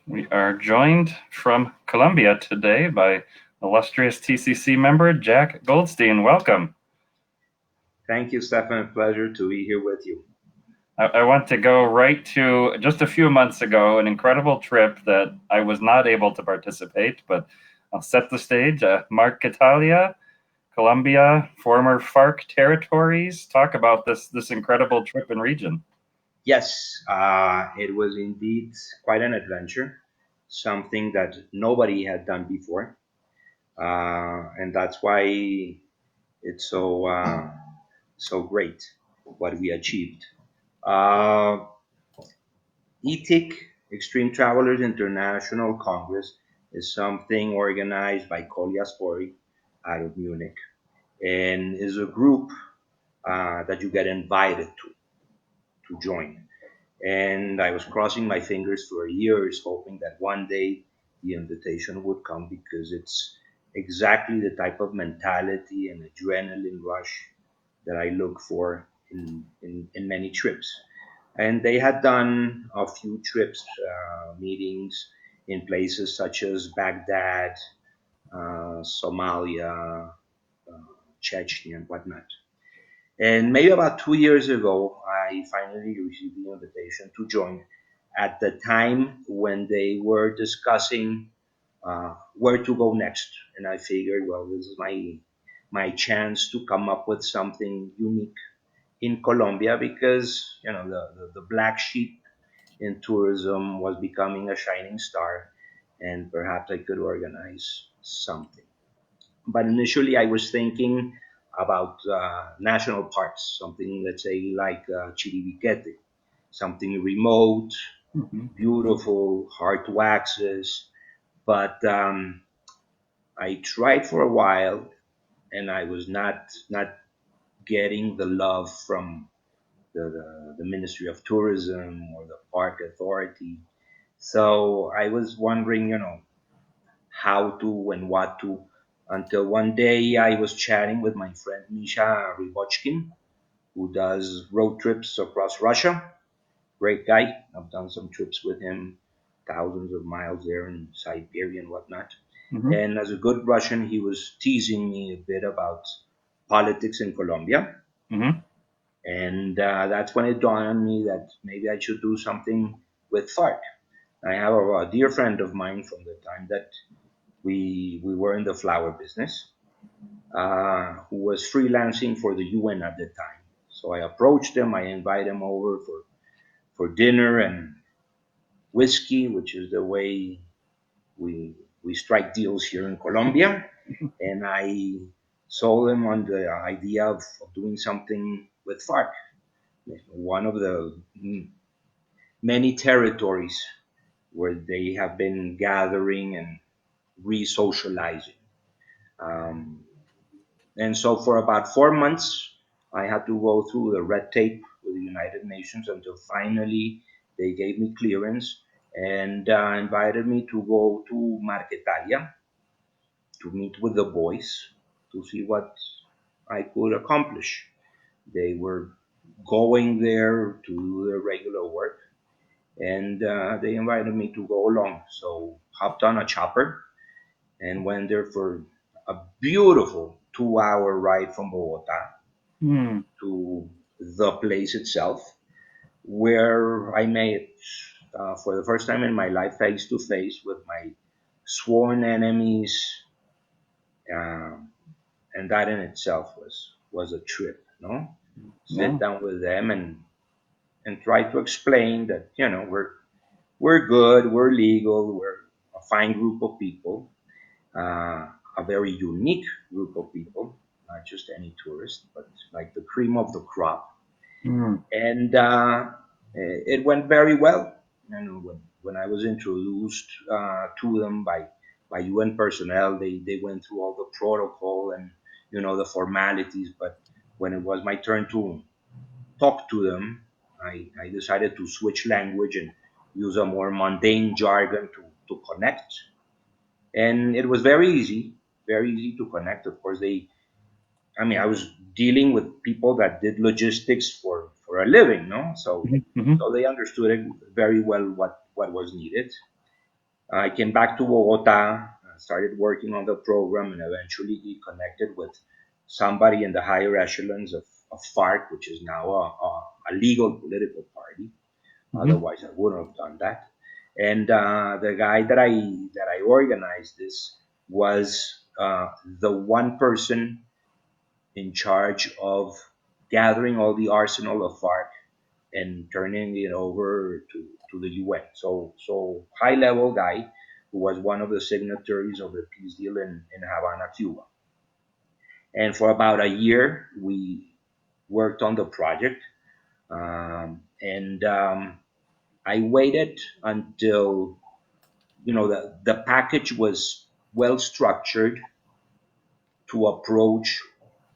We are joined from Colombia today by illustrious TCC member Jack Goldstein. Welcome. Thank you, Stefan. Pleasure to be here with you. I want to go right to just a few months ago, an incredible trip that I was not able to participate, but I'll set the stage. Marquetalia, Colombia, former FARC territories. Talk about this incredible trip and region. Yes, it was indeed quite an adventure, something that nobody had done before, and that's why it's so great what we achieved. Uh, ETIC, Extreme Travelers International Congress, is something organized by Colliaspori out of Munich, and is a group that you get invited to join. And I was crossing my fingers for years, hoping that one day the invitation would come because it's exactly the type of mentality and adrenaline rush that I look for in many trips. And they had done a few trips, meetings in places such as Baghdad, Somalia, Chechnya, and whatnot. And maybe about 2 years ago, I finally received the invitation to join at the time when they were discussing where to go next. And I figured, well, this is my chance to come up with something unique in Colombia because the black sheep in tourism was becoming a shining star, and perhaps I could organize something. But initially, I was thinking about national parks, something, let's say, like Chiribiquete, something remote, Mhm. beautiful, hard to access. But I tried for a while, and I was not getting the love from the Ministry of Tourism or the Park Authority. So I was wondering, how to and what to, until one day I was chatting with my friend Misha Rybochkin, who does road trips across Russia. Great guy. I've done some trips with him, thousands of miles there in Siberia and whatnot. Mhm. And as a good Russian, he was teasing me a bit about politics in Colombia. Mhm. And that's when it dawned on me that maybe I should do something with FARC. I have a dear friend of mine from the time that we were in the flower business, who was freelancing for the UN at the time. So I approached him. I invited him over for dinner and whiskey, which is the way we we strike deals here in Colombia. And I sold him on the idea of doing something with FARC, one of the many territories where they have been gathering and re-socializing. Um, And so for about 4 months, I had to go through the red tape with the United Nations until finally they gave me clearance and invited me to go to Marquetalia to meet with the boys to see what I could accomplish. They were going there to do their regular work, and they invited me to go along. So hopped on a chopper and went there for a beautiful 2 hour ride from Bogota Mm. to the place itself, where I met for the first time in my life face to face with my sworn enemies, um, and that in itself was a trip. No, sit Yeah. down with them and try to explain that we're good, we're legal, we're a fine group of people, uh, a very unique group of people, not just any tourist, but like the cream of the crop. Mm. And it went very well. And when I was introduced to them by UN personnel, they went through all the protocol and the formalities. But when it was my turn to talk to them, I decided to switch language and use a more mundane jargon to connect. And it was very easy to connect. Of course, I mean, I was dealing with people that did logistics for a living, no? So Mhm. Mhm. so they understood it very well what was needed, I came back to Bogota, started working on the program, and eventually connected with somebody in the higher echelons of FARC, which is now a legal political party. Hmm. Otherwise, I wouldn't have done that. And the guy that I organized this was the one person in charge of gathering all the arsenal of FARC and turning it over to the UN. So high level guy who was one of the signatories of the peace deal in Havana, Cuba. And for about a year, we worked on the project. And I waited until the package was well structured to approach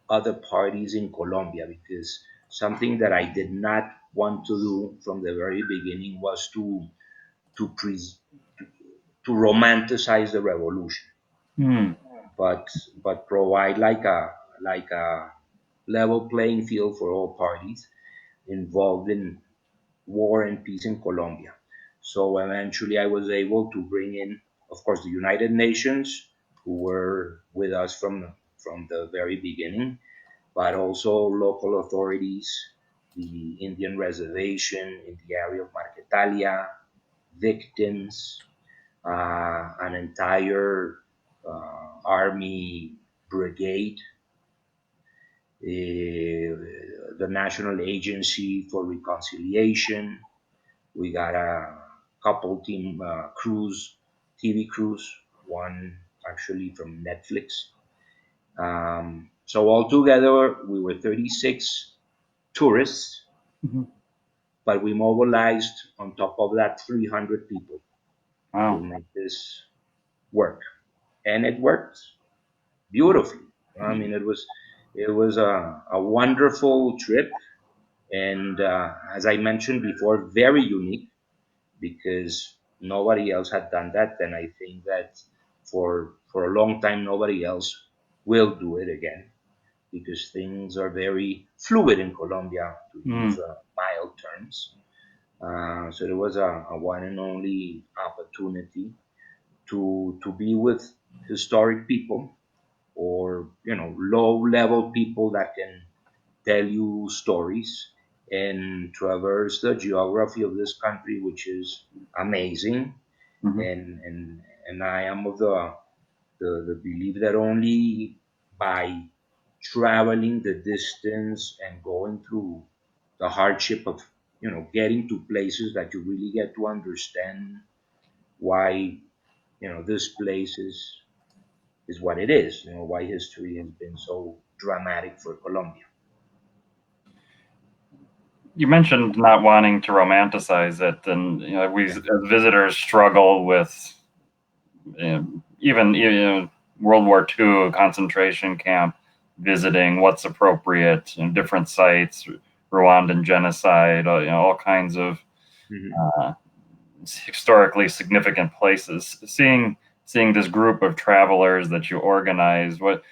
other parties in Colombia, because something that I did not want to do from the very beginning was to pre- to romanticize the revolution, Hmm. but provide like a level playing field for all parties involved in war and peace in Colombia. So eventually, I was able to bring in, of course, the United Nations, who were with us from the very beginning, but also local authorities, the Indian reservation in the area of Marquetalia, victims, an entire army brigade, the National Agency for Reconciliation. We got a couple team TV crews, one actually from Netflix. So altogether, we were 36 tourists, Hmm. but we mobilized on top of that 300 people to Wow. make this work, and it worked beautifully. I mean, it was a wonderful trip, and as I mentioned before, very unique because nobody else had done that, and I think that for a long time nobody else will do it again because things are very fluid in Colombia, to use Hmm. mild terms. So it was a one and only opportunity to be with historic people, or low level people that can tell you stories and traverse the geography of this country, which is amazing. Hmm. And I am of the belief that only by traveling the distance and going through the hardship of getting to places that you really get to understand why this place is what it is, why history has been so dramatic for Colombia. You mentioned not wanting to romanticize it, and we as visitors struggle with even World War II concentration camp visiting. What's appropriate? Different sites, Rwandan genocide, all kinds of Mhm. uh, historically significant places. Seeing this group of travelers that you organized, what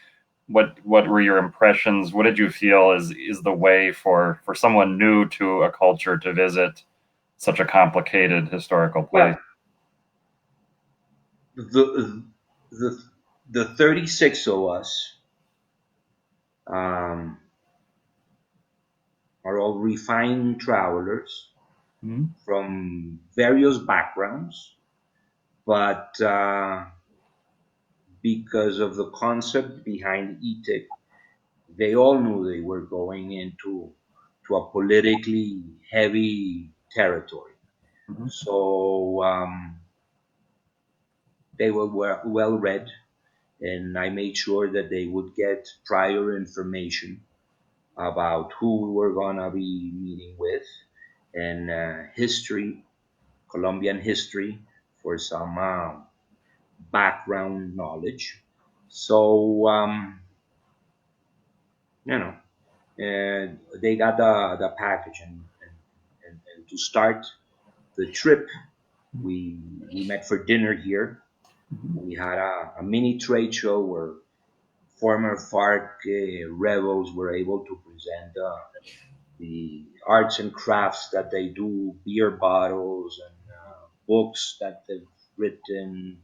were your impressions? What did you feel is the way for someone new to a culture to visit such a complicated historical place? Well, the the the 36 of us um, are all refined travelers Mhm. from various backgrounds, but because of the concept behind ETIC, they all knew they were going into a politically heavy territory. Mhm. So they were well read, and I made sure that they would get prior information about who we were gonna be meeting with, and history, Colombian history, for some background knowledge. So you know, they got the package, and to start the trip, we met for dinner here. Mhm. We had a mini trade show where former FARC rebels were able to present the arts and crafts that they do, beer bottles and books that they've written,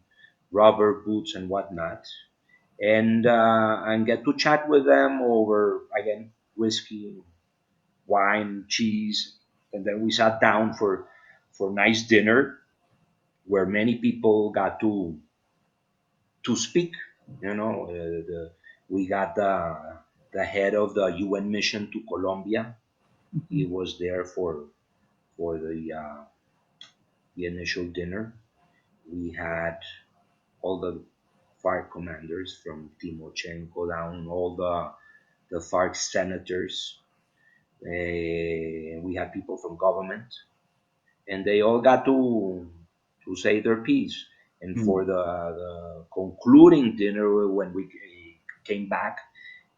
rubber boots and whatnot, and get to chat with them over again whiskey, wine, cheese, and then we sat down for nice dinner where many people got to speak. You know, we got the head of the UN mission to Colombia. He was there for the initial dinner. We had all the FARC commanders from Timochenko down, all the FARC senators. We had people from government, and they all got to say their piece. And Mm. for the concluding dinner, when we came back,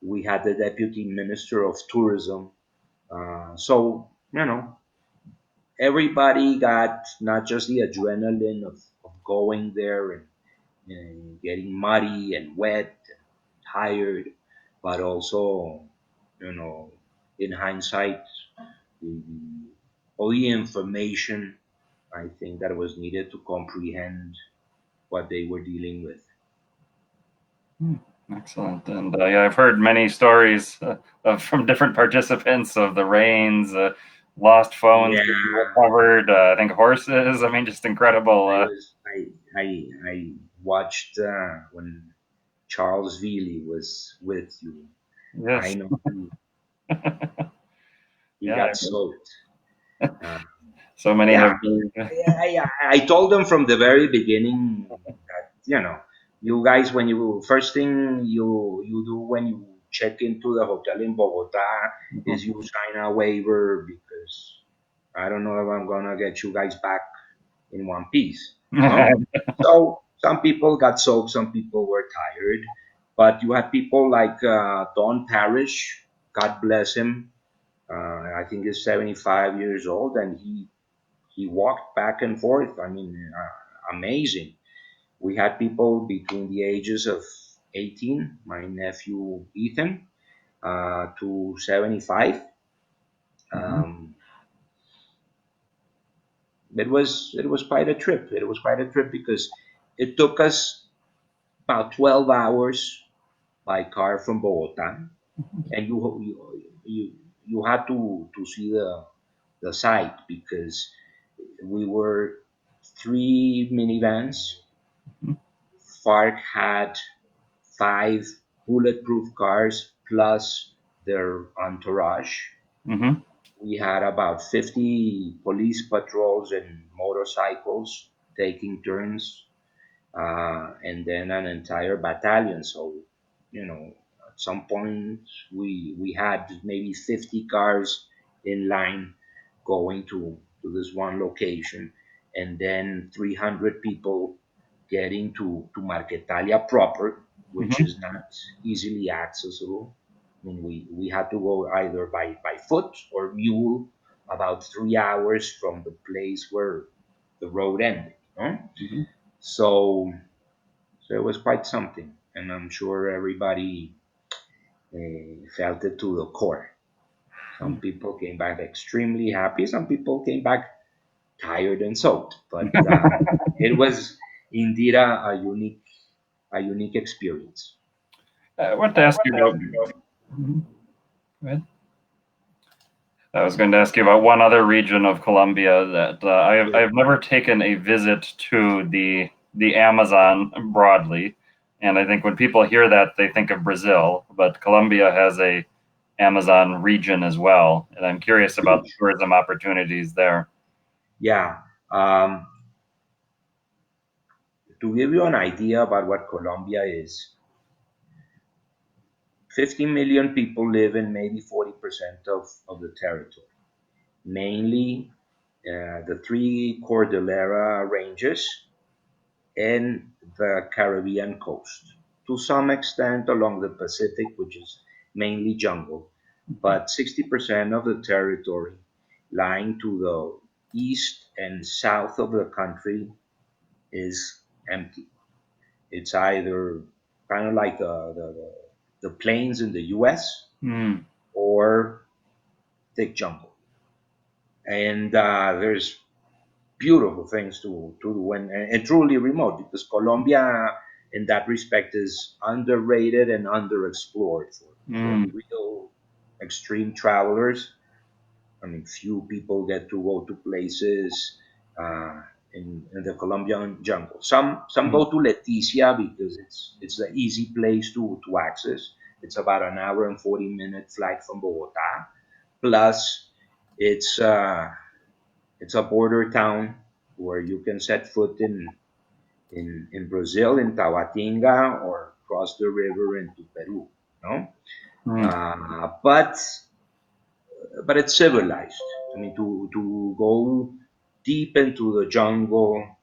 we had the deputy minister of tourism. So you know, everybody got not just the adrenaline of going there and getting muddy and wet and tired, but also, you know, in hindsight, the, all the information I think that was needed to comprehend what they were dealing with. Hmm. Excellent. And yeah, I've heard many stories from different participants of the rains, lost phones Yeah, being recovered, I think horses. I mean, just incredible. I was I watched when Charles Veely was with you. I Yes. know he Yeah. got soaked. Uh, So many yeah, have been. I told them from the very beginning that you guys, when you first thing you do when you check into the hotel in Bogota is you sign a waiver because I don't know if I'm gonna get you guys back in one piece. No, so some people got soaked, some people were tired, but you had people like Don Parrish, God bless him. I think he's 75 years old, and he walked back and forth. I mean, amazing. We had people between the ages of 18, my nephew Ethan, to 75. Mhm. Um, it was quite a trip. It was quite a trip because it took us about 12 hours by car from Bogota, and you had to see the site because we were three minivans. FARC had five bulletproof cars plus their entourage. Mhm. We had about 50 police patrols and motorcycles taking turns, and then an entire battalion. So, at some point we had maybe 50 cars in line going to this one location, and then 300 people getting to Marquetalia proper, which Mhm. is not easily accessible. I mean, we had to go either by foot or mule about 3 hours from the place where the road ended. No? Mhm. So, so it was quite something, and I'm sure everybody felt it to the core. Some people came back extremely happy. Some people came back tired and soaked, but it was indeed a unique experience. I want to ask you about. Mhm. Go ahead. I was going to ask you about one other region of Colombia that I've never taken a visit to the Amazon broadly, and I think when people hear that they think of Brazil, but Colombia has a Amazon region as well, and I'm curious about the Huge. tourism opportunities there. Yeah. Um, to give you an idea about what Colombia is, 50 million people live in maybe 40% of the territory, mainly the three Cordillera ranges and the Caribbean coast. To some extent along the Pacific, which is mainly jungle, but 60% of the territory lying to the east and south of the country is empty. It's either kind of like the plains in the US Hmm. or thick jungle. And there's beautiful things to do, and truly remote, because Colombia in that respect is underrated and underexplored for Mm, real extreme travelers. I mean, few people get to go to places uh, in the Colombian jungle. Some mm, go to Leticia because it's the easy place to access. It's about an hour and 40-minute flight from Bogota. Plus, it's uh, it's a border town where you can set foot in Brazil, in Tabatinga, or cross the river into Peru. No, mm, but it's civilized. I mean, to go deep into the jungle,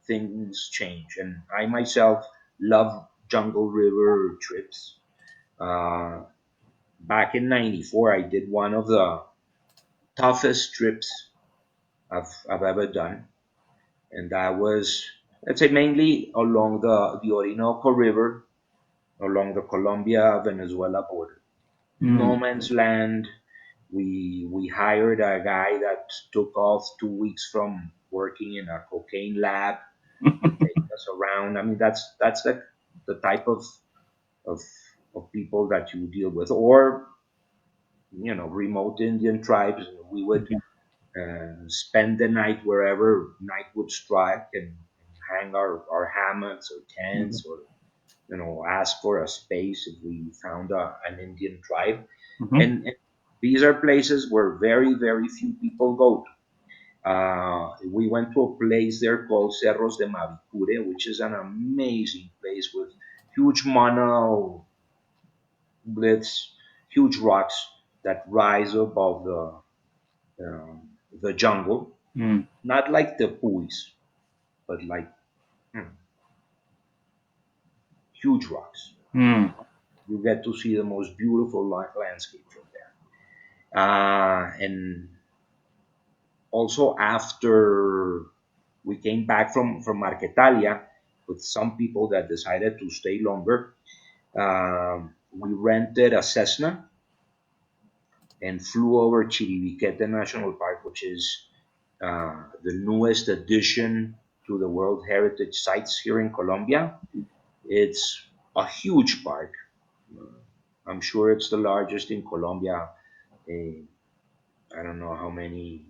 things change. And I myself love jungle river trips. Uh, Back in '94, I did one of the toughest trips I've ever done, and that was, let's say, mainly along the Orinoco River, along the Colombia Venezuela border. No mm. man's land. We hired a guy that took off 2 weeks from working in a cocaine lab to take us around. I mean, that's the type of of people that you deal with, or remote Indian tribes. We would Okay. spend the night wherever night would strike, and hang our hammocks or Mhm, tents, or ask for a space if we found an Indian tribe. mhm, And these are places where very, very few people go to. We went to a place there called Cerros de Mavicure, which is an amazing place with huge monoliths, huge rocks that rise above the jungle. mm, Not like the Puis, but like hmm, huge rocks. mm, You get to see the most beautiful landscape from there. And also, after we came back from Marquetalia with some people that decided to stay longer, we rented a Cessna and flew over Chiribiquete National Park, which is the newest addition to the World Heritage Sites here in Colombia. It's a huge park. Uh, I'm sure it's the largest in Colombia. Uh, I don't know how many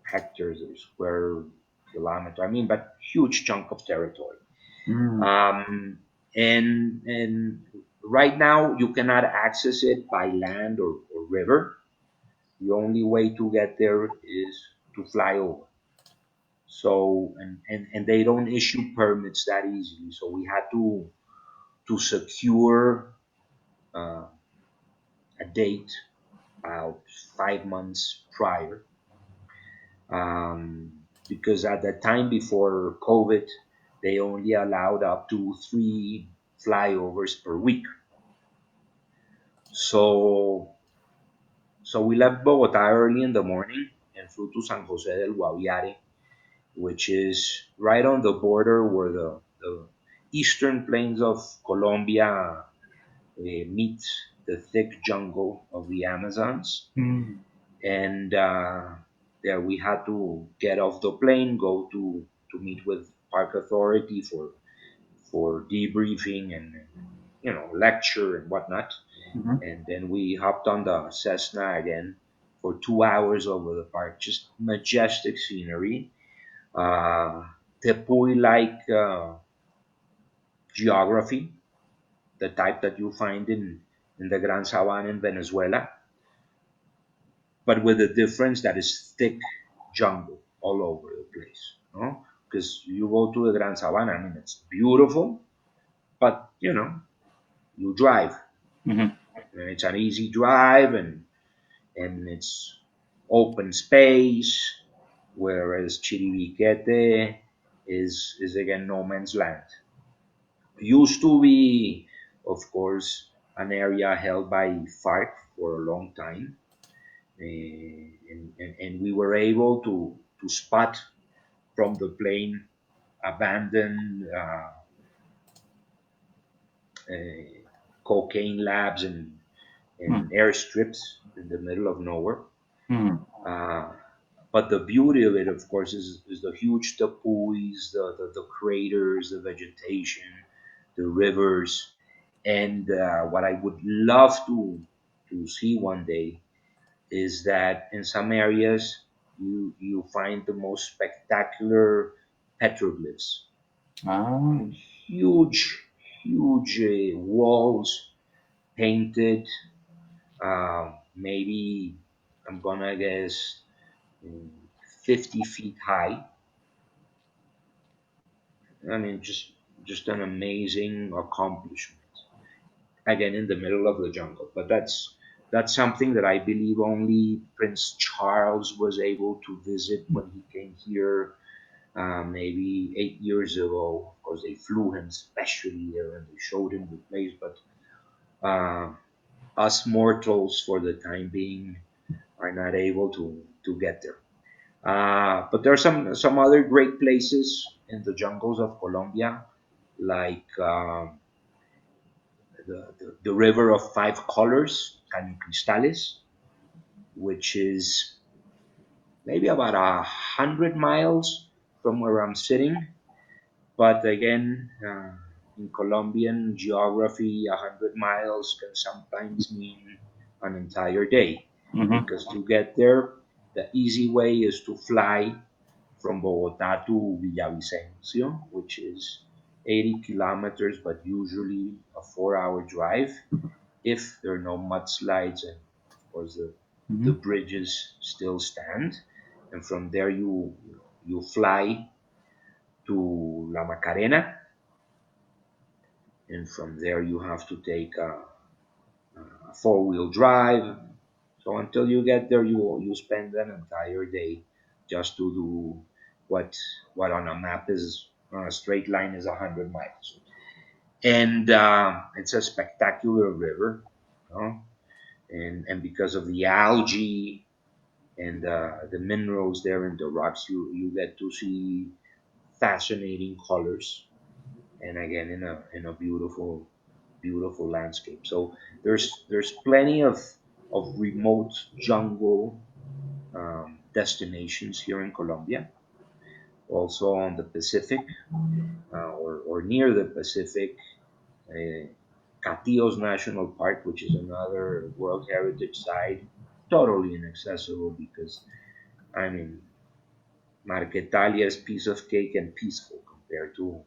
hectares or square kilometer. I mean, but huge chunk of territory. mm, And right now you cannot access it by land or river. The only way to get there is to fly over. So and they don't issue permits that easily. So we had to secure uh, a date about 5 months prior, because at the time before COVID, they only allowed up to 3 flyovers per week. So so we left Bogota early in the morning and flew to San Jose del Guaviare, which is right on the border where the eastern plains of Colombia meet the thick jungle of the Amazons. mm, And there we had to get off the plane, go to meet with park authority for debriefing and lecture and whatnot. mhm, And then we hopped on the Cessna again for 2 hours over the park. Just majestic scenery, Tepuy like geography, the type that you find in the Gran Sabana in Venezuela, but with the difference that is thick jungle all over the place. No? Because you go to the Gran Sabana, I mean, it's beautiful, but you drive. mhm, And it's an easy drive, and it's open space, whereas Chiribiquete is again no man's land. Used to be, of course, an area held by FARC for a long time, and we were able to spot from the plane abandoned uh, cocaine labs and mm, airstrips in the middle of nowhere. mm, Uh, But the beauty of it, of course, is the huge tepuis, the craters, the vegetation, the rivers, and what I would love to see one day is that in some areas you find the most spectacular petroglyphs, Ah. huge, huge walls painted, maybe I'm gonna guess mm, 50 feet high. I mean, just an amazing accomplishment. Again, in the middle of the jungle, but that's something that I believe only Prince Charles was able to visit when he came here, maybe 8 years ago. Of course, they flew him specially there and they showed him the place, but uh, us mortals, for the time being, are not able to get there. But there are some other great places in the jungles of Colombia, like the river of five colors, Caño Cristales, which is maybe about 100 miles from where I'm sitting. But again, in Colombian geography, 100 miles can sometimes mean an entire day, Hmm. because to get there, the easy way is to fly from Bogota to Villavicencio, which is 80 kilometers, but usually a 4 hour drive if there are no mudslides and, of course, the Hmm. bridges still stand. And from there, you fly to La Macarena, and from there, you have to take a four-wheel drive. So until you get there, you spend an entire day just to do what what on a map is on a straight line is 100 miles. And it's a spectacular river, you know? And because of the algae and the minerals there in the rocks, you get to see fascinating colors, and again in a beautiful landscape. So there's plenty of remote jungle destinations here in Colombia, also on the Pacific, or near the Pacific. uh, Catillos National Park, which is another World Heritage Site, totally inaccessible because, I mean, Marquetalia is piece of cake and peaceful compared to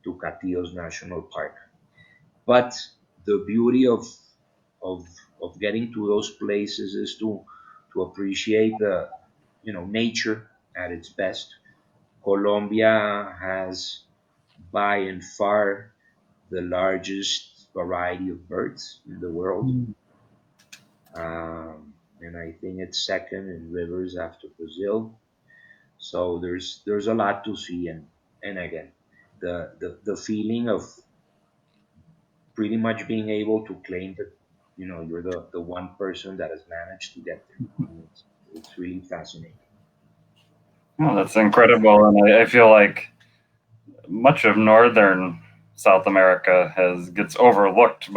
Catillos National Park. But the beauty of of getting to those places is to appreciate the nature at its best. Colombia has by and far the largest variety of birds in the world, and I think it's second in rivers after Brazil. So there's a lot to see, and again, the feeling of pretty much being able to claim that you're the one person that has managed to get there. And it's really fascinating. Oh, that's incredible, and I feel like much of northern South America has gets overlooked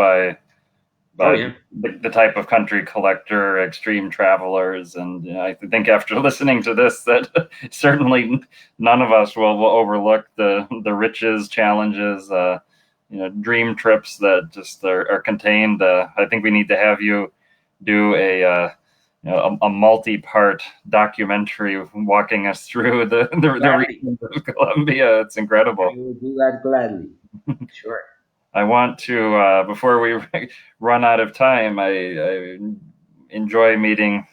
Oh by yeah, the type of country collector, extreme travelers, and I think after listening to this, that certainly none of us will overlook the riches, challenges, dream trips that just are contained. I think we need to have you do a multi-part documentary walking us through the gladly. regions of Colombia. It's I incredible. will do that gladly. Sure. I want to, before we run out of time, I enjoy meeting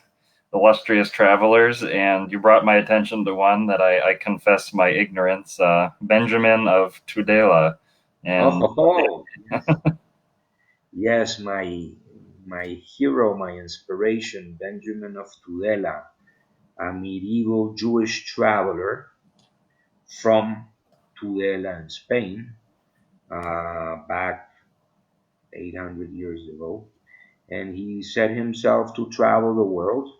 illustrious travelers, and you brought my attention to one that I confess my ignorance, Benjamin of Tudela. Oh, And ho, ho. Yes. Yes, my hero, my inspiration, Benjamin of Tudela, a medieval Jewish traveler from Tudela in Spain, back 800 years ago, and he set himself to travel the world,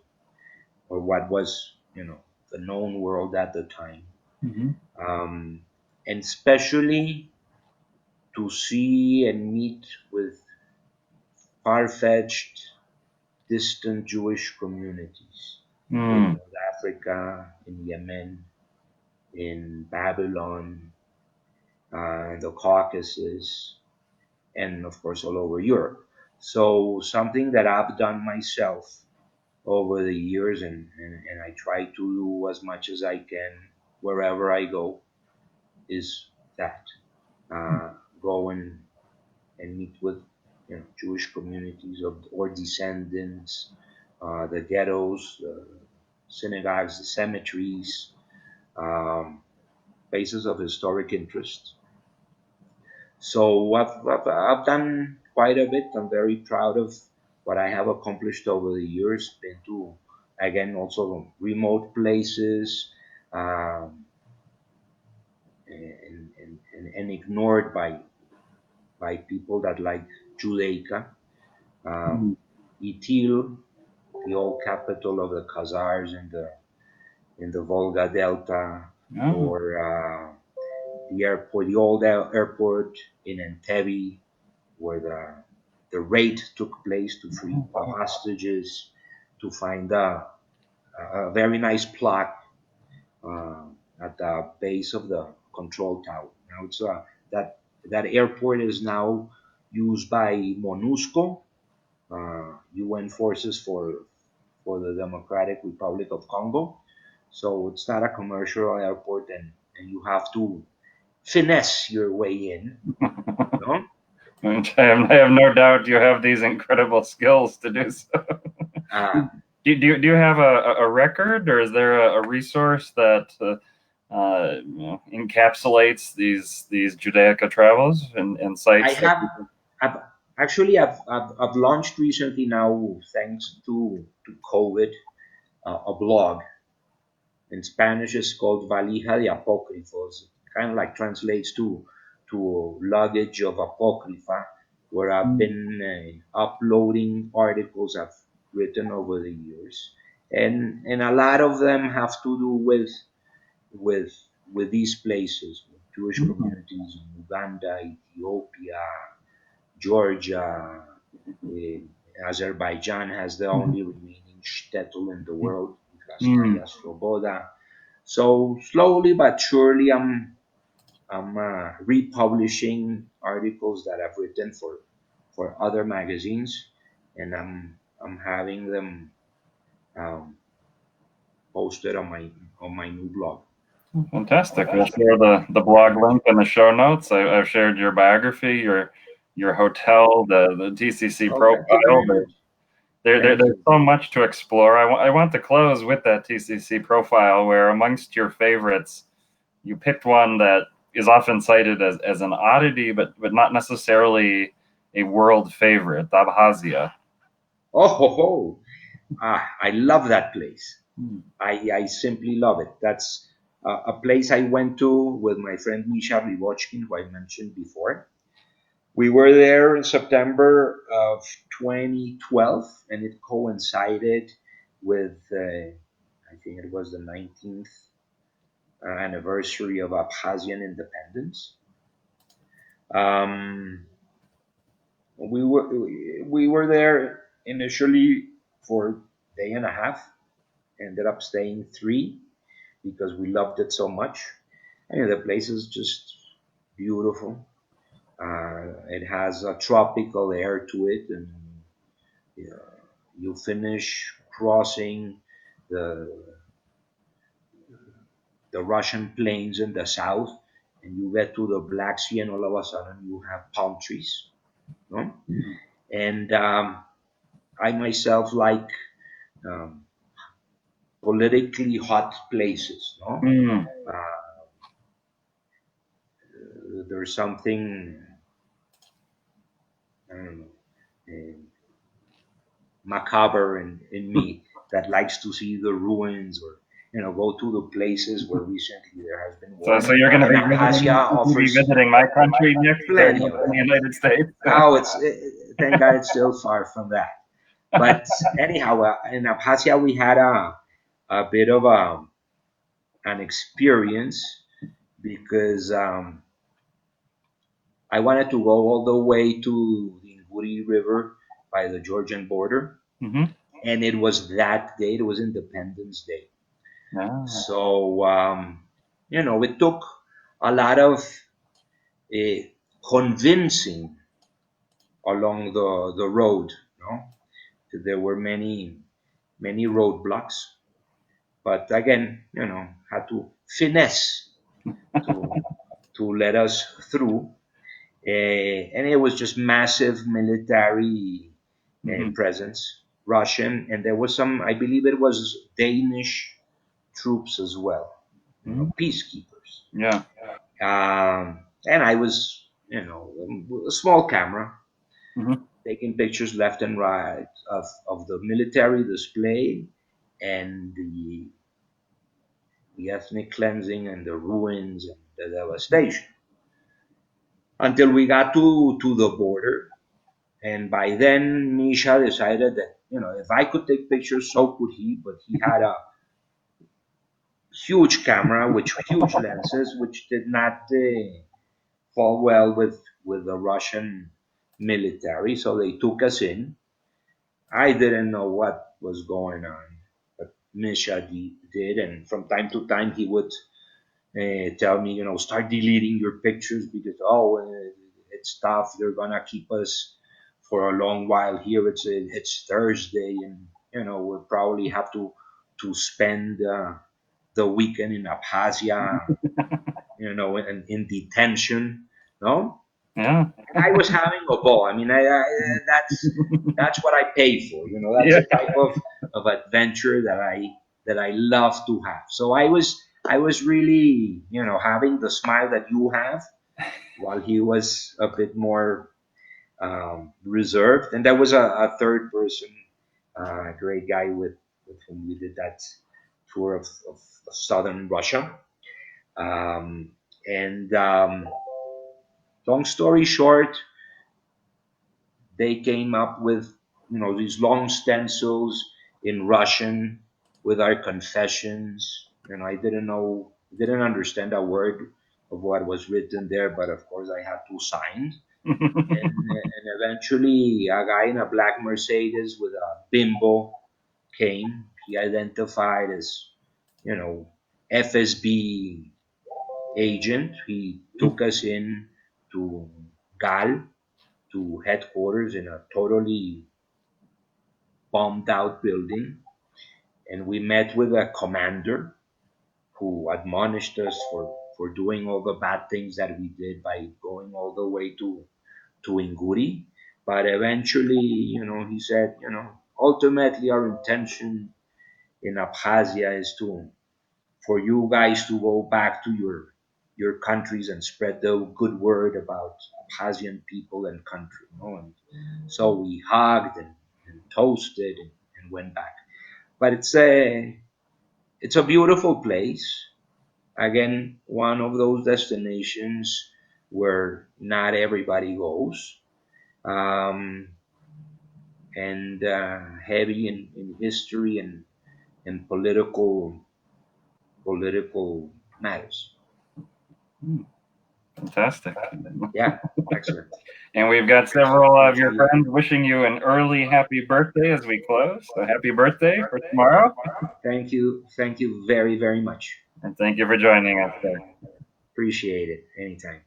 or what was, the known world at the time, Mhm. um, and especially to see and meet with far-fetched, distant Jewish communities. You Mm. know, Africa, in Yemen, in Babylon, in the Caucasus, and of course all over Europe. So something that I've done myself over the years, and I try to do as much as I can wherever I go, is that go and meet with Jewish communities of or descendants, the ghettos, the synagogues, the cemeteries, um, places of historic interest. So I've done quite a bit. I'm very proud of what I have accomplished over the years. Been to, again, also remote places, um, and ignored by people that like Judaica. Mm. Itil, the old capital of the Khazars in the Volga Delta, Oh. or the airport, the old airport in Entebbe, where the raid took place to free the hostages, to find a very nice plaque uh, at the base of the control tower. Now it's that that airport is now used by MONUSCO, UN forces for the Democratic Republic of Congo. So it's not a commercial airport, and you have to finesse your way in. No? I have no doubt you have these incredible skills to do so. Uh, Do you have a record, or is there a resource that encapsulates these Judaica travels and I sites that have, people? I've, actually, I've launched recently now, thanks to COVID, a blog in Spanish. It's called Valija de Apócrifos. Kind of like translates to luggage of apocrypha, where I've Mm. been uploading articles I've written over the years, and a lot of them have to do with with these places, with Jewish Mm. communities in Uganda, Ethiopia, Georgia. eh, Azerbaijan has the only remaining shtetl in the world, Mm. Krasnaya Sloboda. So slowly but surely, I'm republishing articles that I've written for other magazines, and I'm having them um, posted on my new blog. Fantastic. We'll share the blog link in the show notes. I've shared your biography, your hotel, the TCC Oh, thank you profile. very much. Thank There's you. so much to explore. I want to close with that TCC profile where, amongst your favorites, you picked one that is often cited as an oddity, but not necessarily a world favorite, Abkhazia. Oh, ho, ho. I love that place. Hmm. I simply love it. That's a place I went to with my friend Misha Rivochkin, who I mentioned before. We were there in September of 2012, and it coincided with, I think it was the 19th anniversary of Abkhazian independence. Um, we were there initially for a day and a half, ended up staying three because we loved it so much. I mean, the place is just beautiful. It has a tropical air to it, and uh, you finish crossing the the Russian plains in the south, and you get to the Black Sea, and all of a sudden you have palm trees. No? And I myself like um, politically hot places. No? Mm. There's something, I don't know, macabre in me that likes to see the ruins, or go to the places where recently there has been war. So you're going to And be Abkhazia offers visiting my country next plenty in of the that. United States. Oh, thank God it's still far from that. But anyhow, in Abkhazia we had a bit of an experience because I wanted to go all the way to the Inguri River by the Georgian border, Hmm. and it was that day. It was Independence Day, Yeah. So, it took a lot of uh, convincing along the road. There were many roadblocks, but again, had to finesse to let us through. And it was just massive military Hmm. presence, Russian, and there was some, I believe it was Danish troops as well, peacekeepers. Yeah. And I was, a small camera, Hmm. taking pictures left and right of the military display and the ethnic cleansing and the ruins and the devastation until we got to the border. And by then, Misha decided that, if I could take pictures, so could he. But he had a huge camera with huge lenses, which did not fall well with the Russian military. So they took us in. I didn't know what was going on, but Misha did. And from time to time, he would tell me, start deleting your pictures because it's tough. They're gonna keep us for a long while here. It's Thursday, and we'll probably have to spend the weekend in Abkhazia, in detention. No, Yeah. and I was having a ball. I mean, that's what I pay for. That's Yeah. the type of adventure that I love to have. So I was really, having the smile that you have, while he was a bit more reserved. And there was a third person, a great guy with whom we did that tour of southern Russia. Um, and long story short, they came up with these long stencils in Russian with our confessions. I didn't understand a word of what was written there, but of course I had to sign. And eventually, a guy in a black Mercedes with a bimbo came. He identified as, you know, FSB agent. He took us in to Gal, to headquarters in a totally bombed out building. And we met with a commander who admonished us for doing all the bad things that we did by going all the way to Inguri. But eventually, he said, ultimately our intention in Abkhazia is for you guys to go back to your countries and spread the good word about Abkhazian people and country. And so we hugged and toasted and went back. But it's a beautiful place. Again, one of those destinations where not everybody goes, um, and heavy in history and political matters. Fantastic. Yeah, excellent. And we've got several of Thanks your to you. friends wishing you an early happy birthday as we close. So happy birthday for tomorrow. Thank you very, very much. And thank you for joining us, sir. Appreciate it. Anytime.